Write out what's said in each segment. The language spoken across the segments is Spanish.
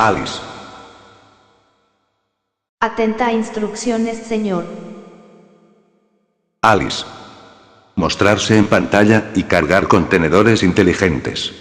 Alice. Atenta a instrucciones, señor. Alice. Mostrarse en pantalla y cargar contenedores inteligentes.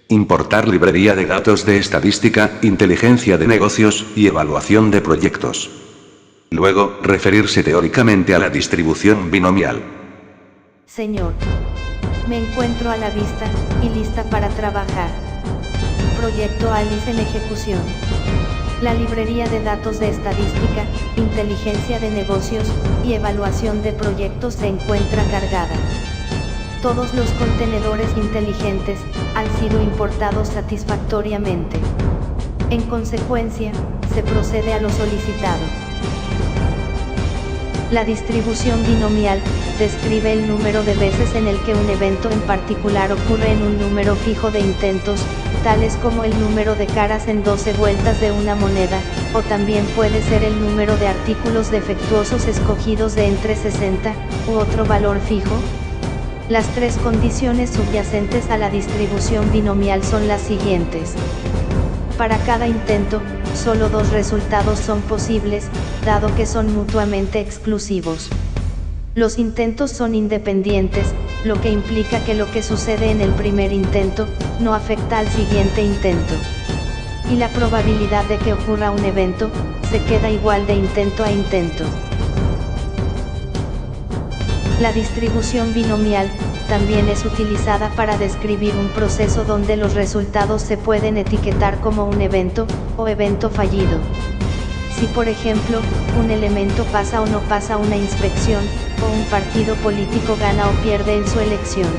Importar librería de datos de estadística, inteligencia de negocios y evaluación de proyectos. Luego, referirse teóricamente a la distribución binomial. Señor. Me encuentro a la vista y lista para trabajar. Proyecto Alice en ejecución. La librería de datos de estadística, inteligencia de negocios y evaluación de proyectos se encuentra cargada. Todos los contenedores inteligentes han sido importados satisfactoriamente. En consecuencia, se procede a lo solicitado. La distribución binomial describe el número de veces en el que un evento en particular ocurre en un número fijo de intentos, tales como el número de caras en 12 vueltas de una moneda, o también puede ser el número de artículos defectuosos escogidos de entre 60, u otro valor fijo. Las tres condiciones subyacentes a la distribución binomial son las siguientes. Para cada intento, solo dos resultados son posibles, dado que son mutuamente exclusivos. Los intentos son independientes, lo que implica que lo que sucede en el primer intento, no afecta al siguiente intento. Y la probabilidad de que ocurra un evento, se queda igual de intento a intento. La distribución binomial también es utilizada para describir un proceso donde los resultados se pueden etiquetar como un evento, o evento fallido. Si por ejemplo, un elemento pasa o no pasa una inspección, o un partido político gana o pierde en su elección.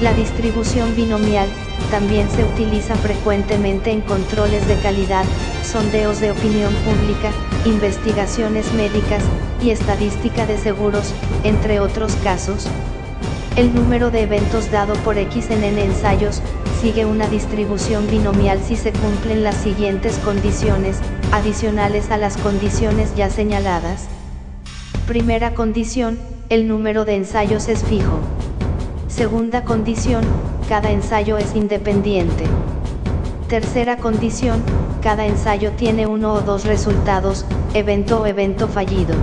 La distribución binomial también se utiliza frecuentemente en controles de calidad, sondeos de opinión pública, investigaciones médicas, y estadística de seguros, entre otros casos. El número de eventos dado por X en N ensayos, sigue una distribución binomial si se cumplen las siguientes condiciones, adicionales a las condiciones ya señaladas. Primera condición, el número de ensayos es fijo. Segunda condición, cada ensayo es independiente. Tercera condición, cada ensayo tiene uno o dos resultados, evento o evento fallido.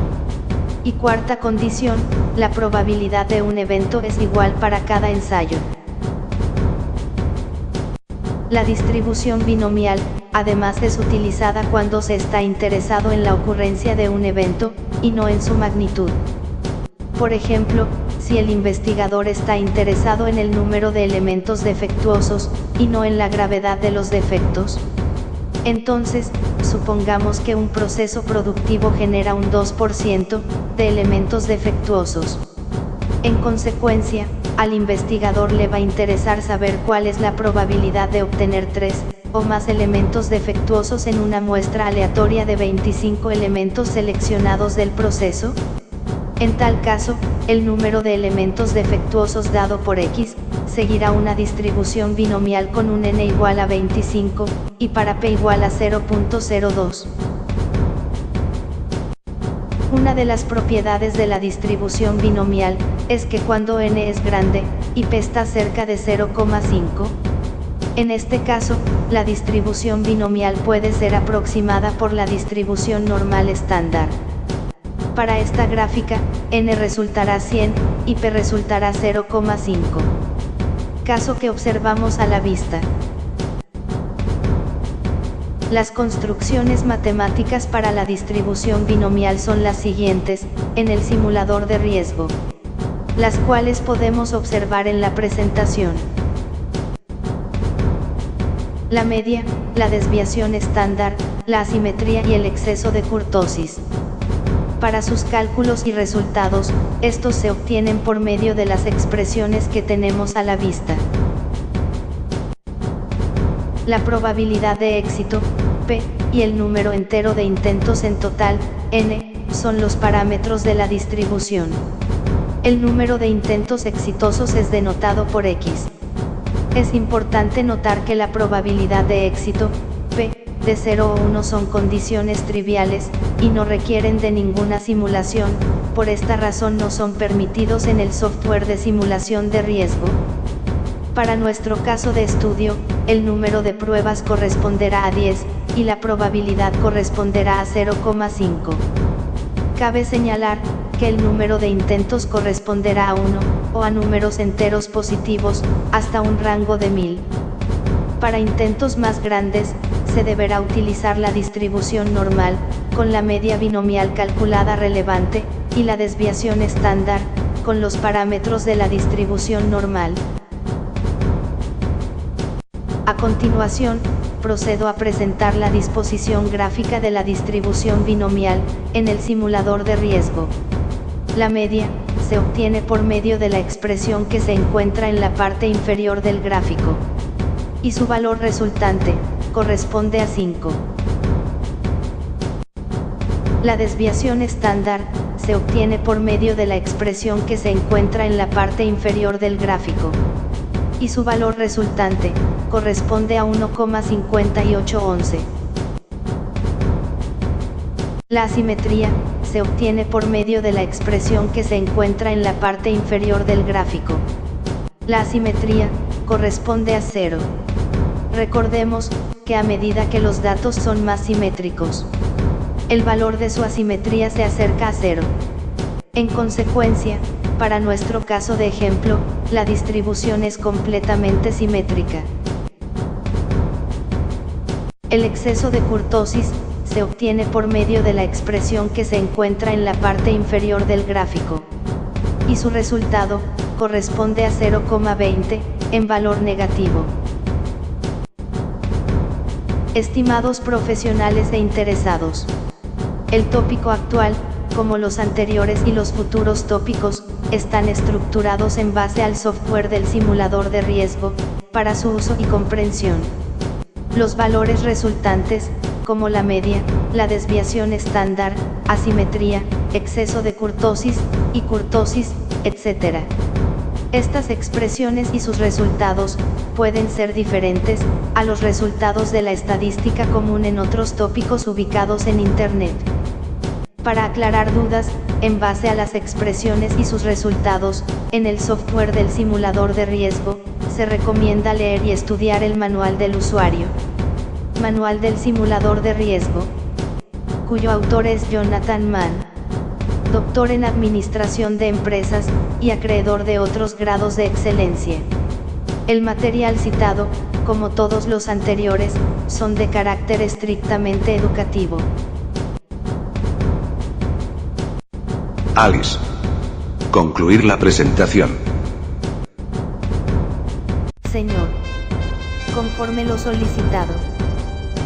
Y cuarta condición, la probabilidad de un evento es igual para cada ensayo. La distribución binomial, además, es utilizada cuando se está interesado en la ocurrencia de un evento, y no en su magnitud. Por ejemplo, si el investigador está interesado en el número de elementos defectuosos, y no en la gravedad de los defectos. Entonces, supongamos que un proceso productivo genera un 2% de elementos defectuosos. En consecuencia, al investigador le va a interesar saber cuál es la probabilidad de obtener 3 o más elementos defectuosos en una muestra aleatoria de 25 elementos seleccionados del proceso. En tal caso, el número de elementos defectuosos dado por X, seguirá una distribución binomial con un n igual a 25, y para p igual a 0.02. Una de las propiedades de la distribución binomial, es que cuando n es grande, y p está cerca de 0,5, en este caso, la distribución binomial puede ser aproximada por la distribución normal estándar. Para esta gráfica, n resultará 100, y p resultará 0,5. Caso que observamos a la vista. Las construcciones matemáticas para la distribución binomial son las siguientes, en el simulador de riesgo, las cuales podemos observar en la presentación. La media, la desviación estándar, la asimetría y el exceso de kurtosis. Para sus cálculos y resultados, estos se obtienen por medio de las expresiones que tenemos a la vista. La probabilidad de éxito, p, y el número entero de intentos en total, n, son los parámetros de la distribución. El número de intentos exitosos es denotado por X. Es importante notar que la probabilidad de éxito, p, de 0 o 1 son condiciones triviales, y no requieren de ninguna simulación, por esta razón no son permitidos en el software de simulación de riesgo. Para nuestro caso de estudio, el número de pruebas corresponderá a 10, y la probabilidad corresponderá a 0,5. Cabe señalar, que el número de intentos corresponderá a 1, o a números enteros positivos, hasta un rango de 1000. Para intentos más grandes, se deberá utilizar la distribución normal, con la media binomial calculada relevante, y la desviación estándar, con los parámetros de la distribución normal. A continuación, procedo a presentar la disposición gráfica de la distribución binomial, en el simulador de riesgo. La media, se obtiene por medio de la expresión que se encuentra en la parte inferior del gráfico. Y su valor resultante, corresponde a 5. La desviación estándar, se obtiene por medio de la expresión que se encuentra en la parte inferior del gráfico. Y su valor resultante, corresponde a 1,5811. La asimetría, se obtiene por medio de la expresión que se encuentra en la parte inferior del gráfico. La asimetría, corresponde a 0. Recordemos, que a medida que los datos son más simétricos, el valor de su asimetría se acerca a 0. En consecuencia, para nuestro caso de ejemplo, la distribución es completamente simétrica. El exceso de kurtosis, se obtiene por medio de la expresión que se encuentra en la parte inferior del gráfico. Y su resultado, corresponde a 0,20, en valor negativo. Estimados profesionales e interesados. El tópico actual, como los anteriores y los futuros tópicos, están estructurados en base al software del simulador de riesgo, para su uso y comprensión. Los valores resultantes, como la media, la desviación estándar, asimetría, exceso de kurtosis, y kurtosis, etc. Estas expresiones y sus resultados, pueden ser diferentes, a los resultados de la estadística común en otros tópicos ubicados en Internet. Para aclarar dudas, en base a las expresiones y sus resultados, en el software del simulador de riesgo, se recomienda leer y estudiar el manual del usuario. Manual del simulador de riesgo, cuyo autor es Jonathan Mann, doctor en Administración de Empresas, y acreedor de otros grados de excelencia. El material citado, como todos los anteriores, son de carácter estrictamente educativo. Alice. Concluir la presentación. Señor. Conforme lo solicitado.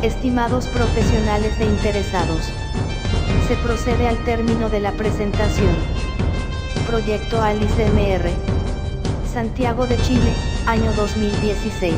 Estimados profesionales e interesados. Se procede al término de la presentación. Proyecto Alice MR. Santiago de Chile, año 2016.